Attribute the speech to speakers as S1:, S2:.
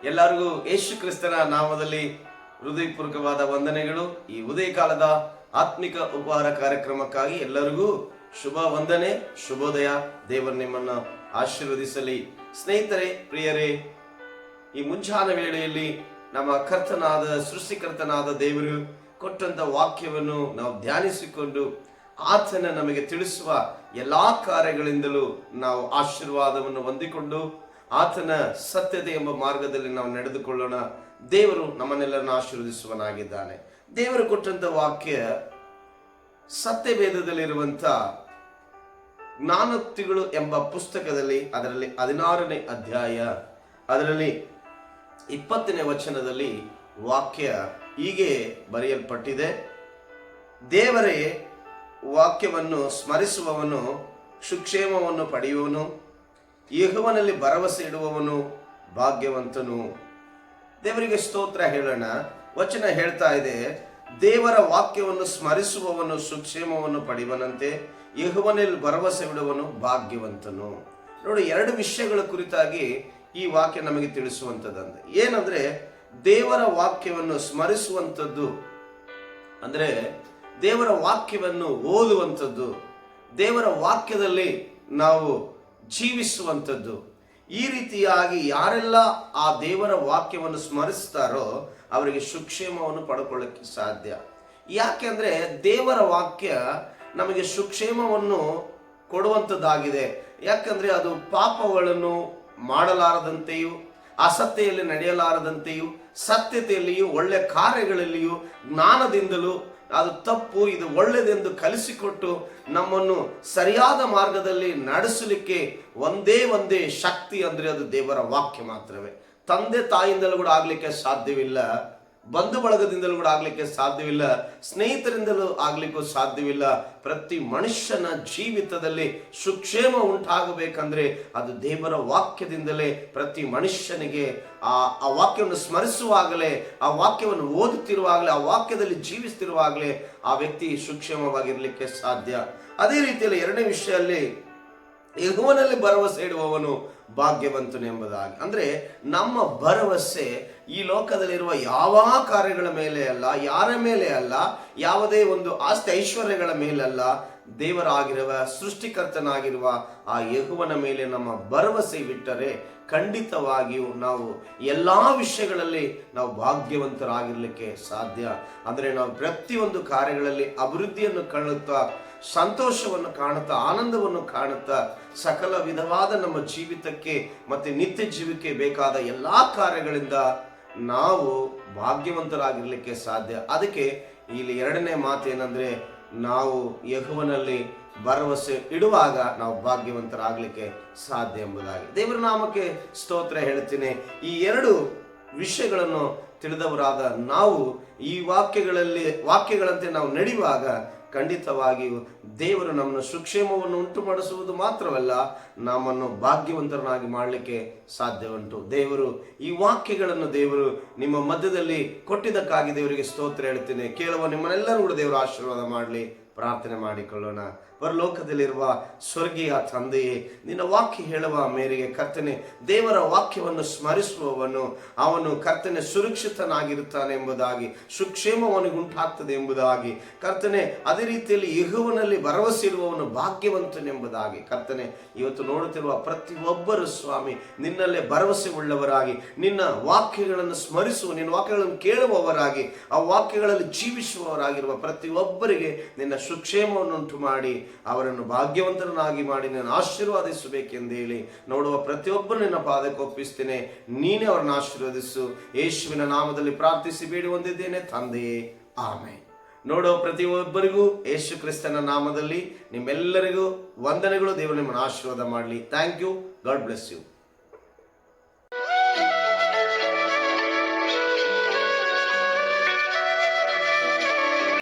S1: ಎಲ್ಲರಿಗೂ ಯೇಸು ಕ್ರಿಸ್ತನ ನಾಮದಲ್ಲಿ ಹೃದಯಪೂರ್ವಕವಾದ ವಂದನೆಗಳು. ಈ ಉದಯ ಕಾಲದ ಆತ್ಮಿಕ ಉಪಹಾರ ಕಾರ್ಯಕ್ರಮಕ್ಕಾಗಿ ಎಲ್ಲರಿಗೂ ಶುಭ ವಂದನೆ, ಶುಭೋದಯ. ದೇವರು ನಿಮ್ಮನ್ನು ಆಶೀರ್ವದಿಸಲಿ. ಸ್ನೇಹಿತರೆ, ಪ್ರಿಯರೇ, ಈ ಮುಂಜಾನ ವೇಳೆಯಲ್ಲಿ ನಮ್ಮ ಕರ್ತನಾದ ಸೃಷ್ಟಿಕರ್ತನಾದ ದೇವರು ಕೊಟ್ಟಂತ ವಾಕ್ಯವನ್ನು ನಾವು ಧ್ಯಾನಿಸಿಕೊಂಡು ಆತನ ನಮಗೆ ತಿಳಿಸುವ ಎಲ್ಲಾ ಕಾರ್ಯಗಳಿಂದಲೂ ನಾವು ಆಶೀರ್ವಾದವನ್ನು ಹೊಂದಿಕೊಂಡು ಆತನ ಸತ್ಯತೆ ಎಂಬ ಮಾರ್ಗದಲ್ಲಿ ನಾವು ನಡೆದುಕೊಳ್ಳೋಣ. ದೇವರು ನಮ್ಮನ್ನೆಲ್ಲರನ್ನು ಆಶೀರ್ವದಿಸುವನಾಗಿದ್ದಾನೆ. ದೇವರು ಕೊಟ್ಟಂತ ವಾಕ್ಯ ಸತ್ಯವೇದದಲ್ಲಿರುವಂತ ಜ್ಞಾನೋಕ್ತಿಗಳು ಎಂಬ ಪುಸ್ತಕದಲ್ಲಿ, ಅದರಲ್ಲಿ 16ನೇ ಅಧ್ಯಾಯ, ಅದರಲ್ಲಿ 20ನೇ ವಚನದಲ್ಲಿ ವಾಕ್ಯ ಹೀಗೆ ಬರೆಯಲ್ಪಟ್ಟಿದೆ: ದೇವರೇ ವಾಕ್ಯವನ್ನು ಸ್ಮರಿಸುವವನು ಸುಕ್ಷೇಮವನ್ನು ಪಡೆಯುವನು, ಯೆಹೋವನಲ್ಲಿ ಭರವಸೆ ಇಡುವವನು ಭಾಗ್ಯವಂತನು. ದೇವರಿಗೆ ಸ್ತೋತ್ರ ಹೇಳೋಣ. ವಚನ ಹೇಳ್ತಾ ಇದೆ, ದೇವರ ವಾಕ್ಯವನ್ನು ಸ್ಮರಿಸುವವನು ಸುಕ್ಷೇಮವನ್ನು ಪಡೆಯುವನಂತೆ, ಯೆಹೋವನಲ್ಲಿ ಭರವಸೆ ಇಡುವವನು ಭಾಗ್ಯವಂತನು. ನೋಡಿ, ಎರಡು ವಿಷಯಗಳ ಕುರಿತಾಗಿ ಈ ವಾಕ್ಯ ನಮಗೆ ತಿಳಿಸುವಂಥದ್ದಂತೆ. ಏನಂದ್ರೆ, ದೇವರ ವಾಕ್ಯವನ್ನು ಸ್ಮರಿಸುವಂಥದ್ದು ಅಂದ್ರೆ ದೇವರ ವಾಕ್ಯವನ್ನು ಓದುವಂಥದ್ದು, ದೇವರ ವಾಕ್ಯದಲ್ಲಿ ನಾವು ಜೀವಿಸುವಂಥದ್ದು. ಈ ರೀತಿಯಾಗಿ ಯಾರೆಲ್ಲ ಆ ದೇವರ ವಾಕ್ಯವನ್ನು ಸ್ಮರಿಸ್ತಾರೋ ಅವರಿಗೆ ಸುಕ್ಷೇಮವನ್ನು ಪಡ್ಕೊಳ್ಳಕ್ಕೆ ಸಾಧ್ಯ. ಯಾಕೆಂದ್ರೆ ದೇವರ ವಾಕ್ಯ ನಮಗೆ ಸುಕ್ಷೇಮವನ್ನು ಕೊಡುವಂಥದ್ದಾಗಿದೆ. ಯಾಕಂದ್ರೆ ಅದು ಪಾಪಗಳನ್ನು ಮಾಡಲಾರದಂತೆಯೂ, ಅಸತ್ಯೆಯಲ್ಲಿ ನಡೆಯಲಾರದಂತೆಯೂ, ಸತ್ಯತೆಯಲ್ಲಿಯೂ, ಒಳ್ಳೆ ಕಾರ್ಯಗಳಲ್ಲಿಯೂ, ಜ್ಞಾನದಿಂದಲೂ ಅದು ತಪ್ಪು ಇದು ಒಳ್ಳೆಯದೆಂದು ಕಲಿಸಿಕೊಟ್ಟು ನಮ್ಮನ್ನು ಸರಿಯಾದ ಮಾರ್ಗದಲ್ಲಿ ನಡೆಸಲಿಕ್ಕೆ ಒಂದೇ ಶಕ್ತಿ ಅಂದ್ರೆ ಅದು ದೇವರ ವಾಕ್ಯ ಮಾತ್ರವೇ. ತಂದೆ ತಾಯಿಂದಲೂ ಕೂಡ ಆಗ್ಲಿಕ್ಕೆ ಸಾಧ್ಯವಿಲ್ಲ, ಬಂಧು ಬಳಗದಿಂದಲೂ ಕೂಡ ಆಗ್ಲಿಕ್ಕೆ ಸಾಧ್ಯವಿಲ್ಲ, ಸ್ನೇಹಿತರಿಂದಲೂ ಆಗ್ಲಿಕ್ಕೂ ಸಾಧ್ಯವಿಲ್ಲ. ಪ್ರತಿ ಮನುಷ್ಯನ ಜೀವಿತದಲ್ಲಿ ಸುಕ್ಷೇಮ ಉಂಟಾಗಬೇಕಂದ್ರೆ ಅದು ದೇವರ ವಾಕ್ಯದಿಂದಲೇ. ಪ್ರತಿ ಮನುಷ್ಯನಿಗೆ ಆ ವಾಕ್ಯವನ್ನು ಸ್ಮರಿಸುವಾಗಲೇ, ಆ ವಾಕ್ಯವನ್ನು ಓದುತ್ತಿರುವಾಗಲೇ, ಆ ವಾಕ್ಯದಲ್ಲಿ ಜೀವಿಸ್ತಿರುವಾಗಲೇ ಆ ವ್ಯಕ್ತಿ ಸುಕ್ಷೇಮವಾಗಿರ್ಲಿಕ್ಕೆ ಸಾಧ್ಯ. ಅದೇ ರೀತಿಯಲ್ಲಿ ಎರಡನೇ ವಿಷಯದಲ್ಲಿ ಯೆಹೋವನಲ್ಲಿ ಭರವಸೆ ಇಡುವವನು ಭಾಗ್ಯವಂತನು ಎಂಬುದಾಗಿ. ಅಂದ್ರೆ ನಮ್ಮ ಭರವಸೆ ಈ ಲೋಕದಲ್ಲಿರುವ ಯಾವ ಕಾರ್ಯಗಳ ಮೇಲೆ ಅಲ್ಲ, ಯಾರ ಮೇಲೆ ಅಲ್ಲ, ಯಾವುದೇ ಒಂದು ಆಸ್ತಿ ಐಶ್ವರ್ಯಗಳ ಮೇಲಲ್ಲ, ದೇವರಾಗಿರುವ ಸೃಷ್ಟಿಕರ್ತನಾಗಿರುವ ಆ ಯೆಹೋವನ ಮೇಲೆ ನಮ್ಮ ಭರವಸೆ ಬಿಟ್ಟರೆ ಖಂಡಿತವಾಗಿಯೂ ನಾವು ಎಲ್ಲಾ ವಿಷಯಗಳಲ್ಲಿ ನಾವು ಭಾಗ್ಯವಂತರಾಗಿರ್ಲಿಕ್ಕೆ ಸಾಧ್ಯ. ಅಂದ್ರೆ ನಾವು ಪ್ರತಿಯೊಂದು ಕಾರ್ಯಗಳಲ್ಲಿ ಅಭಿವೃದ್ಧಿಯನ್ನು ಕಾಣುತ್ತಾ, ಸಂತೋಷವನ್ನು ಕಾಣುತ್ತಾ, ಆನಂದವನ್ನು ಕಾಣುತ್ತಾ, ಸಕಲ ವಿಧವಾದ ನಮ್ಮ ಜೀವಿತಕ್ಕೆ ಮತ್ತೆ ನಿತ್ಯ ಜೀವಕ್ಕೆ ಬೇಕಾದ ಎಲ್ಲಾ ಕಾರ್ಯಗಳಿಂದ ನಾವು ಭಾಗ್ಯವಂತರಾಗಿರ್ಲಿಕ್ಕೆ ಸಾಧ್ಯ. ಅದಕ್ಕೆ ಇಲ್ಲಿ ಎರಡನೇ ಮಾತು ಏನಂದ್ರೆ, ನಾವು ಯೆಹೋವನಲ್ಲಿ ಭರವಸೆ ಇಡುವಾಗ ನಾವು ಭಾಗ್ಯವಂತರಾಗಲಿಕ್ಕೆ ಸಾಧ್ಯ ಎಂಬುದಾಗಿ. ದೇವರ ನಾಮಕ್ಕೆ ಸ್ತೋತ್ರ ಹೇಳ್ತೀನಿ. ಈ ಎರಡು ವಿಷಯಗಳನ್ನು ತಿಳಿದವರಾದ ನಾವು ಈ ವಾಕ್ಯಗಳಂತೆ ನಾವು ನಡೆಯುವಾಗ ಖಂಡಿತವಾಗಿಯೂ ದೇವರು ನಮ್ಮನ್ನು ಸುಕ್ಷೇಮವನ್ನು ಉಂಟು ಮಾಡಿಸುವುದು ಮಾತ್ರವಲ್ಲ, ನಮ್ಮನ್ನು ಭಾಗ್ಯವಂತರನ್ನಾಗಿ ಮಾಡಲಿಕ್ಕೆ ಸಾಧ್ಯ ಉಂಟು. ದೇವರು ಈ ವಾಕ್ಯಗಳನ್ನು ದೇವರು ನಿಮ್ಮ ಮಧ್ಯದಲ್ಲಿ ಕೊಟ್ಟಿದ್ದಕ್ಕಾಗಿ ದೇವರಿಗೆ ಸ್ತೋತ್ರ ಹೇಳ್ತೇನೆ. ಕೇಳುವ ನಿಮ್ಮನ್ನೆಲ್ಲರೂ ಕೂಡ ದೇವರು ಆಶೀರ್ವಾದ ಮಾಡಲಿ. ಪ್ರಾರ್ಥನೆ ಮಾಡಿಕೊಳ್ಳೋಣ. ಪರಲೋಕದಲ್ಲಿರುವ ಸ್ವರ್ಗೀಯ ತಂದೆಯೇ, ನಿನ್ನ ವಾಕ್ಯ ಹೇಳುವ ಮೇರೆಗೆ ಕರ್ತನೆ, ದೇವರ ವಾಕ್ಯವನ್ನು ಸ್ಮರಿಸುವವನು ಅವನು ಕರ್ತನೆ ಸುರಕ್ಷಿತನಾಗಿರುತ್ತಾನೆ ಎಂಬುದಾಗಿ, ಸುಕ್ಷೇಮವನಿಗೆ ಉಂಟಾಗ್ತದೆ ಎಂಬುದಾಗಿ ಕರ್ತನೆ, ಅದೇ ರೀತಿಯಲ್ಲಿ ಯೆಹೋವನಲ್ಲಿ ಭರವಸೆ ಇಡುವವನು ಭಾಗ್ಯವಂತನೆಂಬುದಾಗಿ ಕರ್ತನೆ, ಇವತ್ತು ನೋಡುತ್ತಿರುವ ಪ್ರತಿಯೊಬ್ಬರು ಸ್ವಾಮಿ ನಿನ್ನಲ್ಲೇ ಭರವಸೆ ಉಳ್ಳವರಾಗಿ, ನಿನ್ನ ವಾಕ್ಯಗಳನ್ನು ಸ್ಮರಿಸುವ, ನಿನ್ನ ವಾಕ್ಯಗಳನ್ನು ಕೇಳುವವರಾಗಿ, ಆ ವಾಕ್ಯಗಳಲ್ಲಿ ಜೀವಿಸುವವರಾಗಿರುವ ಪ್ರತಿಯೊಬ್ಬರಿಗೆ ನಿನ್ನ ಸುಕ್ಷೇಮವನ್ನುಂಟು ಮಾಡಿ ಅವರನ್ನು ಭಾಗ್ಯವಂತರನ್ನಾಗಿ ಮಾಡಿ ನಾನು ಆಶೀರ್ವಾದಿಸಬೇಕೆಂದೇಳಿ ನೋಡುವ ಪ್ರತಿಯೊಬ್ಬರು ನಿನ್ನ ಪಾದಕ್ಕೆ ಒಪ್ಪಿಸ್ತೇನೆ. ನೀನೇ ಅವರನ್ನು ಆಶೀರ್ವದಿಸು. ಯೇಸುವಿನ ನಾಮದಲ್ಲಿ ಪ್ರಾರ್ಥಿಸಿ ಬೇಡಿ ಹೊಂದಿದ್ದೇನೆ ತಂದೆಯೇ, ಆಮೆನ್. ನೋಡುವ ಪ್ರತಿಯೊಬ್ಬರಿಗೂ ಯೇಸು ಕ್ರಿಸ್ತನ ನಾಮದಲ್ಲಿ ನಿಮ್ಮೆಲ್ಲರಿಗೂ ವಂದನೆಗಳು. ದೇವರು ನಿಮ್ಮನ್ನು ಆಶೀರ್ವಾದ ಮಾಡಲಿ. Thank you. God bless you.